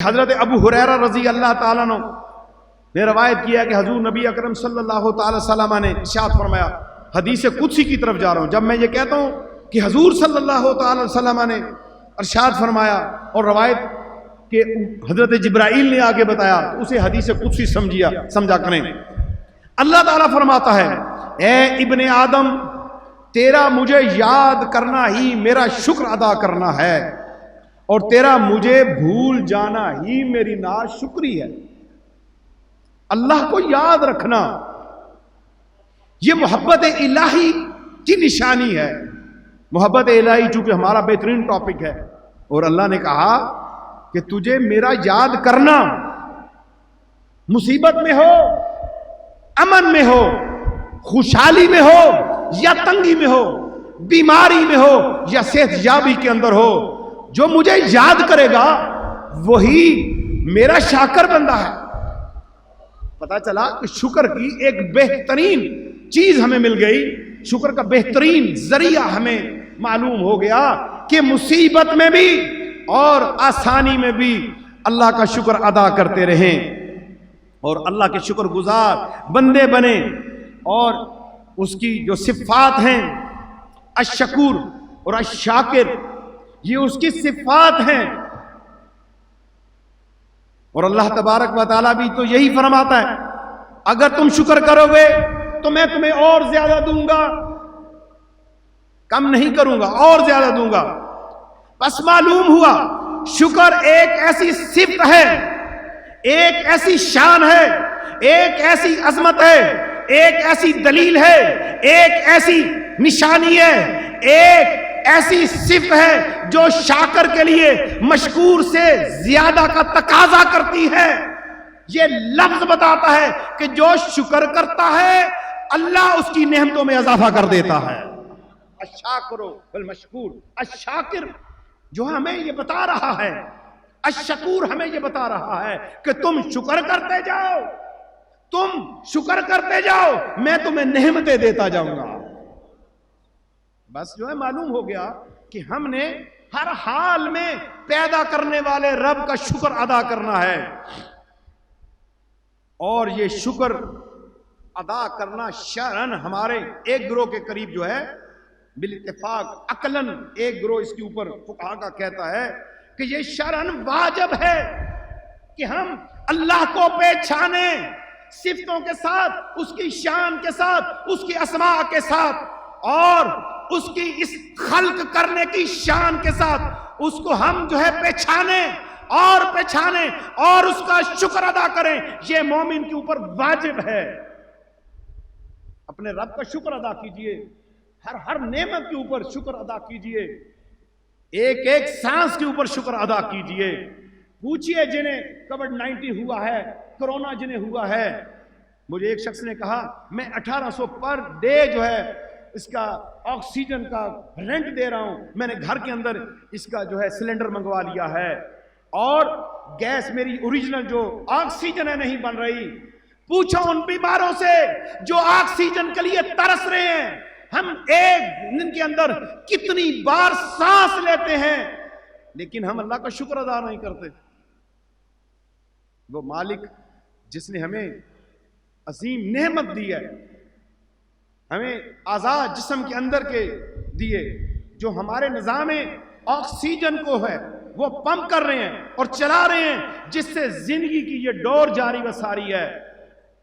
حضرت ابو ہریرہ رضی اللہ تعالیٰ عنہ نے روایت کیا کہ حضور نبی اکرم صلی اللہ تعالی وسلم نے ارشاد فرمایا، حدیث قدسی کی طرف جا رہا ہوں، جب میں یہ کہتا ہوں کہ حضور صلی اللہ تعالی وسلم نے ارشاد فرمایا اور روایت کہ حضرت جبرائیل نے آگے بتایا تو اسے حدیث قدسی سمجھا کریں۔ اللہ تعالیٰ فرماتا ہے، اے ابن آدم، تیرا مجھے یاد کرنا ہی میرا شکر ادا کرنا ہے، اور تیرا مجھے بھول جانا ہی میری ناشکری ہے۔ اللہ کو یاد رکھنا یہ محبت الہی کی نشانی ہے۔ محبت الہی چونکہ ہمارا بہترین ٹاپک ہے، اور اللہ نے کہا کہ تجھے میرا یاد کرنا، مصیبت میں ہو، امن میں ہو، خوشحالی میں ہو یا تنگی میں ہو، بیماری میں ہو یا صحت یابی کے اندر ہو، جو مجھے یاد کرے گا وہی میرا شاکر بندہ ہے۔ پتا چلا کہ شکر کی ایک بہترین چیز ہمیں مل گئی، شکر کا بہترین ذریعہ ہمیں معلوم ہو گیا کہ مصیبت میں بھی اور آسانی میں بھی اللہ کا شکر ادا کرتے رہیں اور اللہ کے شکر گزار بندے بنیں، اور اس کی جو صفات ہیں الشکور اور الشاکر، یہ اس کی صفات ہیں، اور اللہ تبارک و تعالیٰ بھی تو یہی فرماتا ہے، اگر تم شکر کرو گے تو میں تمہیں اور زیادہ دوں گا، کم نہیں کروں گا، اور زیادہ دوں گا۔ بس معلوم ہوا شکر ایک ایسی صفت ہے، ایک ایسی شان ہے، ایک ایسی عظمت ہے، ایک ایسی دلیل ہے، ایک ایسی نشانی ہے، ایک ایسی صفت ہے جو شاکر کے لیے مشکور سے زیادہ کا تقاضا کرتی ہے۔ یہ لفظ بتاتا ہے کہ جو شکر کرتا ہے اللہ اس کی نعمتوں میں اضافہ کر دیتا ہے۔ الشاکر والمشکور، الشاکر جو ہمیں یہ بتا رہا ہے، الشکور ہمیں یہ بتا رہا ہے کہ تم شکر کرتے جاؤ، تم شکر کرتے جاؤ، میں تمہیں نعمتیں دیتا جاؤں گا۔ بس جو ہے معلوم ہو گیا کہ ہم نے ہر حال میں پیدا کرنے والے رب کا شکر ادا کرنا ہے، اور یہ شکر ادا کرنا شرعاً ہمارے ایک گروہ کے قریب جو ہے بالاتفاق عقلاً ایک گروہ اس کے اوپر فقہا کا کہتا ہے کہ یہ شرعاً واجب ہے کہ ہم اللہ کو پہچانے صفتوں کے ساتھ، اس کی شان کے ساتھ، اس کی اسماء کے ساتھ، اور اس کی اس خلق کرنے کی شان کے ساتھ اس کو ہم جو ہے پہچانے اور اس کا شکر ادا کریں۔ یہ مومن کے اوپر واجب ہے۔ اپنے رب کا شکر ادا کیجئے، ہر نعمت کے اوپر شکر ادا کیجئے، ایک ایک سانس کے اوپر شکر ادا کیجئے۔ پوچھئے جنہیں کووڈ-19 ہوا ہے، کرونا جنہیں ہوا ہے، مجھے ایک شخص نے کہا میں 1800 پر ڈے جو ہے اس کا آکسیجن کا رینٹ دے رہا ہوں، میں نے گھر کے اندر اس کا جو ہے سلنڈر منگوا لیا ہے، اور گیس میری اوریجنل جو آکسیجن ہے نہیں بن رہی۔ پوچھو ان بیماروں سے جو آکسیجن کے لیے ترس رہے ہیں، ہم ایک دن کے اندر کتنی بار سانس لیتے ہیں، لیکن ہم اللہ کا شکر ادا نہیں کرتے۔ وہ مالک جس نے ہمیں عظیم نعمت دی ہے، ہمیں اعضاء جسم کے اندر کے دیے، جو ہمارے نظام آکسیجن کو ہے وہ پمپ کر رہے ہیں اور چلا رہے ہیں، جس سے زندگی کی یہ ڈور جاری و ساری ہے۔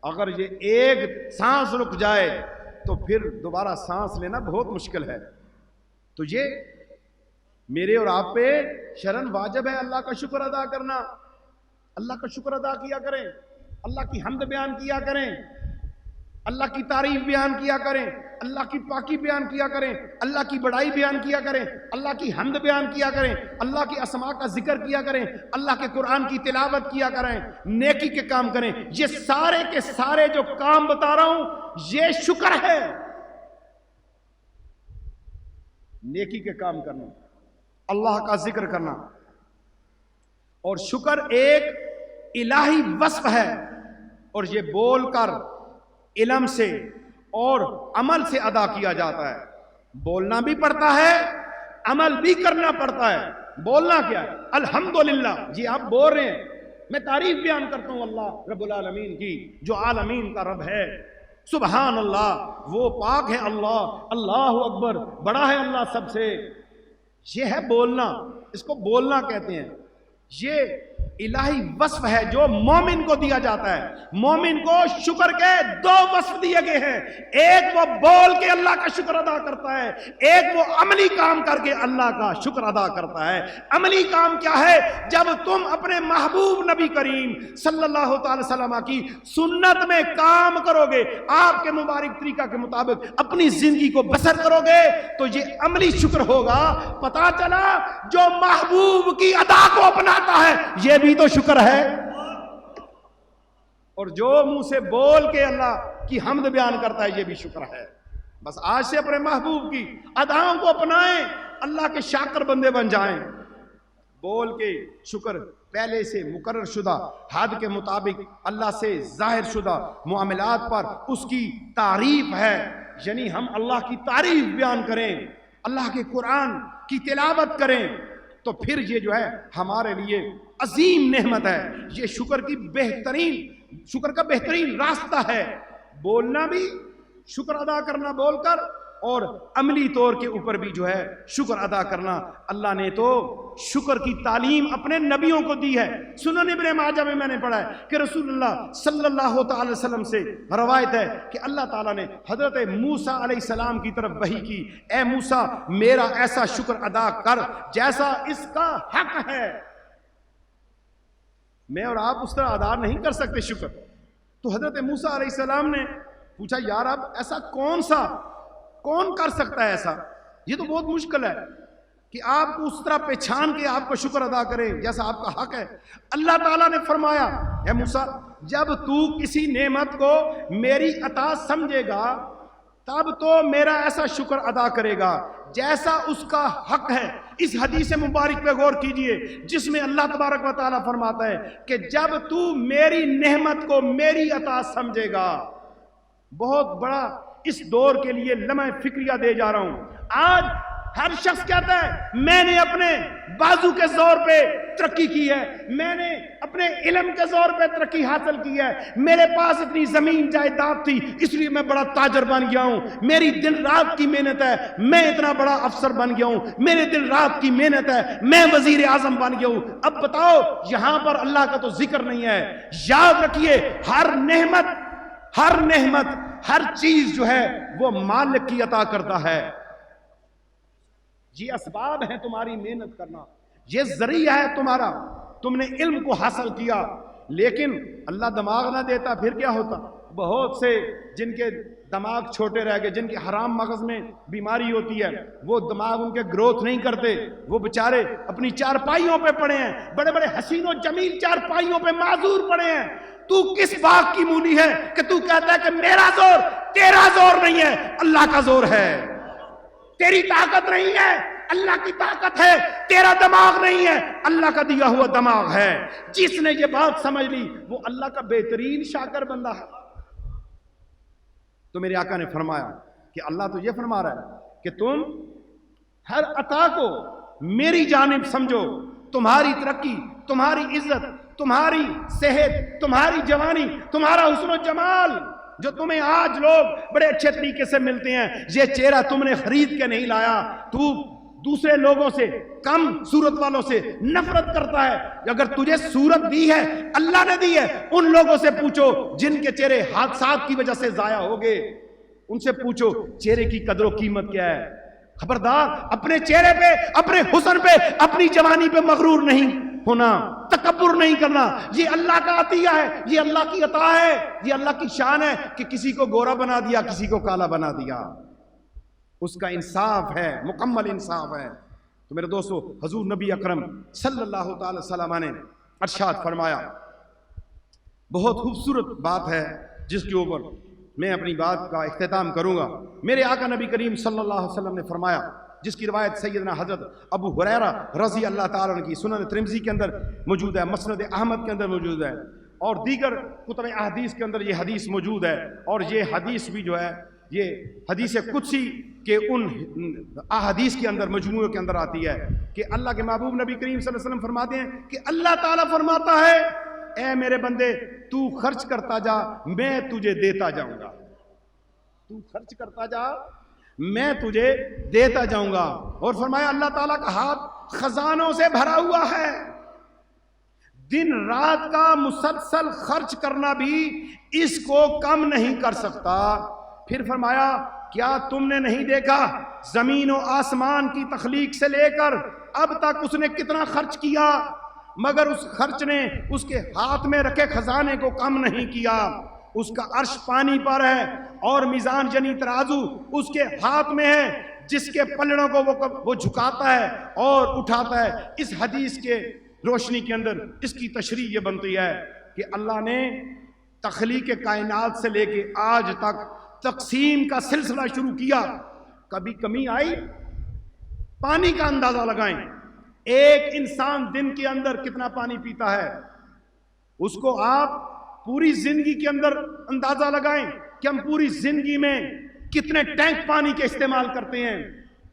اگر یہ ایک سانس رک جائے تو پھر دوبارہ سانس لینا بہت مشکل ہے۔ تو یہ میرے اور آپ پہ شرعاً واجب ہے اللہ کا شکر ادا کرنا۔ اللہ کا شکر ادا کیا کریں، اللہ کی حمد بیان کیا کریں، اللہ کی تعریف بیان کیا کریں، اللہ کی پاکی بیان کیا کریں، اللہ کی بڑائی بیان کیا کریں، اللہ کی حمد بیان کیا کریں، اللہ کی اسماء کا ذکر کیا کریں، اللہ کے قرآن کی تلاوت کیا کریں، نیکی کے کام کریں۔ یہ سارے کے سارے جو کام بتا رہا ہوں یہ شکر ہے۔ نیکی کے کام کرنا، اللہ کا ذکر کرنا، اور شکر ایک الہی وصف ہے، اور یہ بول کر علم سے اور عمل سے ادا کیا جاتا ہے۔ بولنا بھی پڑتا ہے، عمل بھی کرنا پڑتا ہے۔ بولنا کیا ہے؟ الحمدللہ. جی آپ بول رہے ہیں، میں تعریف بیان کرتا ہوں اللہ رب العالمین کی جو عالمین کا رب ہے. سبحان اللہ، وہ پاک ہے اللہ، اللہ اکبر، بڑا ہے اللہ سب سے. یہ ہے بولنا، اس کو بولنا کہتے ہیں. یہ الہی وصف ہے جو مومن کو دیا جاتا ہے. مومن کو شکر کے دو وصف دیے گئے ہیں. ایک وہ بول کے اللہ کا شکر ادا کرتا ہے، ایک وہ عملی کام کر کے اللہ کا شکر ادا کرتا ہے. عملی کام کیا ہے؟ جب تم اپنے محبوب نبی کریم صلی اللہ تعالی وسلم کی سنت میں کام کرو گے، آپ کے مبارک طریقہ کے مطابق اپنی زندگی کو بسر کرو گے تو یہ عملی شکر ہوگا. پتا چلا جو محبوب کی ادا کو اپناتا ہے یہ بھی تو شکر ہے، اور جو منہ سے بول کے اللہ کی حمد بیان کرتا ہے یہ بھی شکر ہے. بس آج سے اپنے محبوب کی اداؤں کو اپنائیں، اللہ کے شاکر بندے بن جائیں. بول کے شکر پہلے سے مقرر شدہ حد کے مطابق اللہ سے ظاہر شدہ معاملات پر اس کی تعریف ہے. یعنی ہم اللہ کی تعریف بیان کریں، اللہ کے قرآن کی تلاوت کریں، تو پھر یہ جو ہے ہمارے لیے عظیم نعمت ہے. یہ شکر کا بہترین راستہ ہے. بولنا بھی، شکر ادا کرنا بول کر، اور عملی طور کے اوپر بھی جو ہے شکر ادا کرنا. اللہ نے تو شکر کی تعلیم اپنے نبیوں کو دی ہے. سنن ابن ماجہ میں نے پڑھا ہے کہ رسول اللہ صلی اللہ تعالی وسلم سے روایت ہے کہ اللہ تعالیٰ نے حضرت موسیٰ علیہ السلام کی طرف وحی کی، اے موسیٰ میرا ایسا شکر ادا کر جیسا اس کا حق ہے. میں اور آپ اس طرح ادا نہیں کر سکتے شکر. تو حضرت موسیٰ علیہ السلام نے پوچھا یار اب ایسا کون کر سکتا ہے ایسا؟ یہ تو بہت مشکل ہے کہ آپ کو اس طرح پہچان کے آپ کو شکر ادا کریں جیسا آپ کا حق ہے. اللہ تعالیٰ نے فرمایا اے موسیٰ جب تو کسی نعمت کو میری عطا سمجھے گا تب تو میرا ایسا شکر ادا کرے گا جیسا اس کا حق ہے. اس حدیث مبارک پہ غور کیجئے جس میں اللہ تبارک و تعالیٰ فرماتا ہے کہ جب تو میری نعمت کو میری عطا سمجھے گا. بہت بڑا اس دور کے لیے لمحہ فکریہ دے جا رہا ہوں. آج ہر شخص کہتا ہے میں نے اپنے بازو کے زور پہ ترقی کی ہے، میں نے اپنے علم کے زور پہ ترقی حاصل کی ہے، میرے پاس اتنی زمین جائیداد تھی اس لیے میں بڑا تاجر بن گیا ہوں، میری دن رات کی محنت ہے میں اتنا بڑا افسر بن گیا ہوں، میرے دن رات کی محنت ہے میں وزیر اعظم بن گیا ہوں. اب بتاؤ یہاں پر اللہ کا تو ذکر نہیں ہے. یاد رکھیے ہر نعمت ہر چیز جو ہے وہ مالک کی عطا کرتا ہے. یہ اسباب ہے تمہاری محنت کرنا، یہ ذریعہ ہے تمہارا، تم نے علم کو حاصل کیا، لیکن اللہ دماغ نہ دیتا پھر کیا ہوتا؟ بہت سے جن کے دماغ چھوٹے رہ گئے، جن کے حرام مغز میں بیماری ہوتی ہے، وہ دماغ ان کے گروتھ نہیں کرتے، وہ بچارے اپنی چارپائیوں پہ پڑے ہیں، بڑے بڑے حسین و جمیل چارپائیوں پہ معذور پڑے ہیں. تو کس باغ کی مولی ہے کہ تو کہتا ہے کہ میرا زور، تیرا زور نہیں ہے، اللہ کا زور ہے. تیری طاقت نہیں ہے، اللہ کی طاقت ہے. تیرا دماغ نہیں ہے، اللہ کا دیا ہوا دماغ ہے. جس نے یہ بات سمجھ لی وہ اللہ کا بہترین شاکر بندہ ہے. تو میرے آقا نے فرمایا کہ اللہ تو یہ فرما رہا ہے کہ تم ہر عطا کو میری جانب سمجھو. تمہاری ترقی، تمہاری عزت، تمہاری صحت، تمہاری جوانی، تمہارا حسن و جمال جو تمہیں آج لوگ بڑے اچھے طریقے سے ملتے ہیں، یہ چہرہ تم نے خرید کے نہیں لایا. تو دوسرے لوگوں سے، کم صورت والوں سے نفرت کرتا ہے. اگر تجھے صورت دی ہے اللہ نے دی ہے، ان لوگوں سے پوچھو جن کے چہرے حادثات کی وجہ سے ضائع ہو گئے، ان سے پوچھو چہرے کی قدر و قیمت کیا ہے. خبردار اپنے چہرے پہ، اپنے حسن پہ، اپنی جوانی پہ مغرور نہیں ہونا، تکبر نہیں کرنا. یہ اللہ کا عطیہ ہے، یہ اللہ کی عطا ہے، یہ اللہ کی شان ہے کہ کسی کو گورا بنا دیا، کسی کو کالا بنا دیا. اس کا انصاف ہے، مکمل انصاف ہے. تو میرے دوستو حضور نبی اکرم صلی اللہ تعالی وسلم نے ارشاد فرمایا، بہت خوبصورت بات ہے جس کے اوپر میں اپنی بات کا اختتام کروں گا. میرے آقا نبی کریم صلی اللہ علیہ وسلم نے فرمایا، جس کی روایت سیدنا حضرت ابو ہریرہ رضی اللہ تعالیٰ عنہ کی سنن ترمذی کے اندر موجود ہے، مسند احمد کے اندر موجود ہے، اور دیگر کتب احادیث کے اندر یہ حدیث موجود ہے. اور یہ حدیث بھی جو ہے یہ حدیث قدسی کے ان احادیث کے اندر مجموعے کے اندر آتی ہے کہ اللہ کے محبوب نبی کریم صلی اللہ علیہ وسلم فرماتے ہیں کہ اللہ تعالیٰ فرماتا ہے اے میرے بندے تو خرچ کرتا جا میں تجھے دیتا جاؤں گا، تو خرچ کرتا جا میں تجھے دیتا جاؤں گا۔ اور فرمایا اللہ تعالیٰ کا ہاتھ خزانوں سے بھرا ہوا ہے، دن رات کا مسلسل خرچ کرنا بھی اس کو کم نہیں کر سکتا۔ پھر فرمایا کیا تم نے نہیں دیکھا زمین و آسمان کی تخلیق سے لے کر اب تک اس نے کتنا خرچ کیا، مگر اس خرچ نے اس کے ہاتھ میں رکھے خزانے کو کم نہیں کیا۔ اس کا عرش پانی پر ہے اور میزان جنی ترازو اس کے ہاتھ میں ہے، جس کے پلڑوں کو وہ جھکاتا ہے اور اٹھاتا ہے۔ اس حدیث کے روشنی کے اندر اس کی تشریح یہ بنتی ہے کہ اللہ نے تخلیق کائنات سے لے کے آج تک تقسیم کا سلسلہ شروع کیا، کبھی کمی آئی؟ پانی کا اندازہ لگائیں، ایک انسان دن کے اندر کتنا پانی پیتا ہے، اس کو آپ پوری زندگی کے اندر اندازہ لگائیں کہ ہم پوری زندگی میں کتنے ٹینک پانی کے استعمال کرتے ہیں،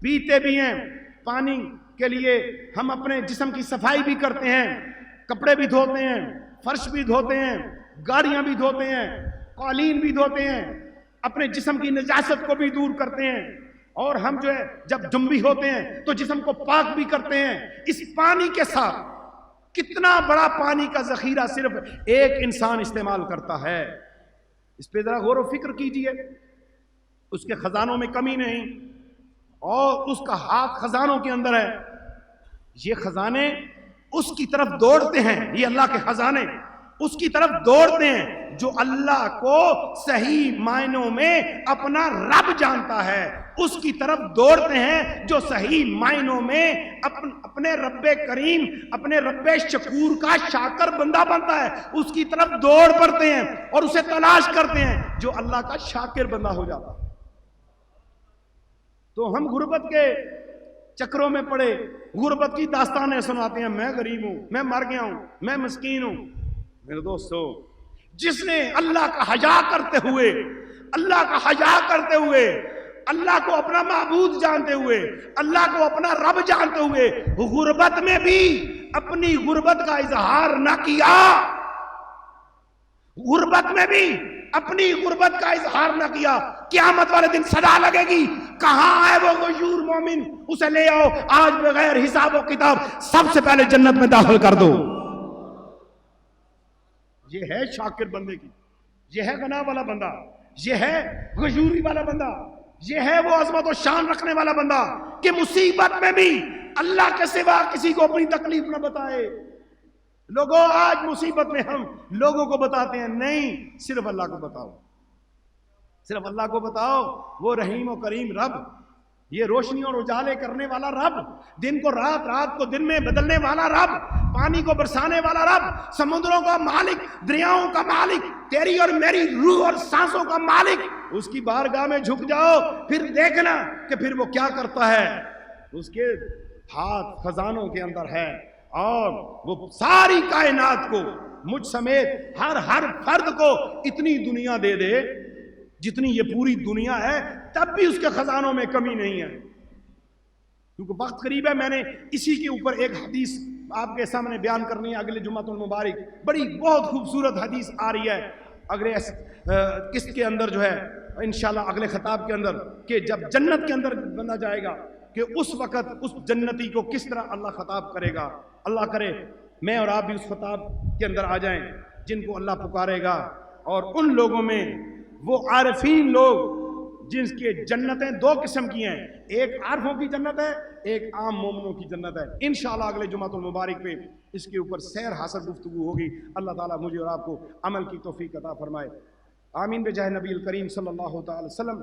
پیتے بھی ہیں۔ پانی کے لیے ہم اپنے جسم کی صفائی بھی کرتے ہیں، کپڑے بھی دھوتے ہیں، فرش بھی دھوتے ہیں، گاڑیاں بھی دھوتے ہیں، قالین بھی دھوتے ہیں، اپنے جسم کی نجاست کو بھی دور کرتے ہیں، اور ہم جو ہے جب جنبی ہوتے ہیں تو جسم کو پاک بھی کرتے ہیں۔ اس پانی کے ساتھ کتنا بڑا پانی کا ذخیرہ صرف ایک انسان استعمال کرتا ہے، اس پہ ذرا غور و فکر کیجئے۔ اس کے خزانوں میں کمی نہیں اور اس کا ہاتھ خزانوں کے اندر ہے، یہ خزانے اس کی طرف دوڑتے ہیں، یہ اللہ کے خزانے اس کی طرف دوڑتے ہیں جو اللہ کو صحیح معنوں میں اپنا رب جانتا ہے، اس کی طرف دوڑتے ہیں جو صحیح معنوں میں اپنے رب کریم، اپنے رب شکور کا شاکر بندہ بنتا ہے، اس کی طرف دوڑ پڑتے ہیں اور اسے تلاش کرتے ہیں جو اللہ کا شاکر بندہ ہو جاتا ہے۔ تو ہم غربت کے چکروں میں پڑے غربت کی داستانیں سناتے ہیں، میں غریب ہوں، میں مر گیا ہوں، میں مسکین ہوں۔ میرے دوستو، جس نے اللہ کا حیا کرتے ہوئے، اللہ کا حیا کرتے ہوئے، اللہ کو اپنا معبود جانتے ہوئے، اللہ کو اپنا رب جانتے ہوئے غربت میں بھی اپنی غربت کا اظہار نہ کیا، غربت میں بھی اپنی غربت کا اظہار نہ کیا، قیامت والے دن صدا لگے گی، کہاں ہے وہ غیور مومن، اسے لے آؤ آج بغیر حساب و کتاب سب سے پہلے جنت میں داخل کر دو۔ یہ ہے شاکر بندے کی، یہ ہے غنا والا بندہ، یہ ہے غیوری والا بندہ، یہ ہے وہ عظمت و شان رکھنے والا بندہ کہ مصیبت میں بھی اللہ کے سوا کسی کو اپنی تکلیف نہ بتائے۔ لوگوں آج مصیبت میں ہم لوگوں کو بتاتے ہیں، نہیں، صرف اللہ کو بتاؤ، صرف اللہ کو بتاؤ، وہ رحیم و کریم رب، یہ روشنی اور اجالے کرنے والا رب، دن کو رات، رات کو دن میں بدلنے والا رب، پانی کو برسانے والا رب، سمندروں کا مالک، دریاؤں کا مالک، تیری اور میری روح اور سانسوں کا مالک، اس کی بارگاہ میں جھک جاؤ، پھر دیکھنا کہ پھر وہ کیا کرتا ہے۔ اس کے ہاتھ خزانوں کے اندر ہے اور وہ ساری کائنات کو، مجھ سمیت ہر فرد کو اتنی دنیا دے دے جتنی یہ پوری دنیا ہے، تب بھی اس کے خزانوں میں کمی نہیں ہے۔ کیونکہ وقت قریب ہے، میں نے اسی کے اوپر ایک حدیث آپ کے سامنے بیان کرنی ہے اگلے جمعۃ المبارک، بڑی بہت خوبصورت حدیث آ رہی ہے اگلے قسط کے اندر جو ہے انشاءاللہ اگلے خطاب کے اندر، کہ جب جنت کے اندر بندہ جائے گا کہ اس وقت اس جنتی کو کس طرح اللہ خطاب کرے گا۔ اللہ کرے میں اور آپ بھی اس خطاب کے اندر آ جائیں جن کو اللہ پکارے گا، اور ان لوگوں میں وہ عارفین لوگ جن کے جنتیں دو قسم کی ہیں، ایک عارفوں کی جنت ہے، ایک عام مومنوں کی جنت ہے۔ انشاءاللہ اگلے جمعۃ المبارک پہ اس کے اوپر سیر حاصل گفتگو ہوگی۔ اللہ تعالیٰ مجھے اور آپ کو عمل کی توفیق عطا فرمائے، آمین بجاہ نبی الکریم صلی اللہ تعالی وسلم۔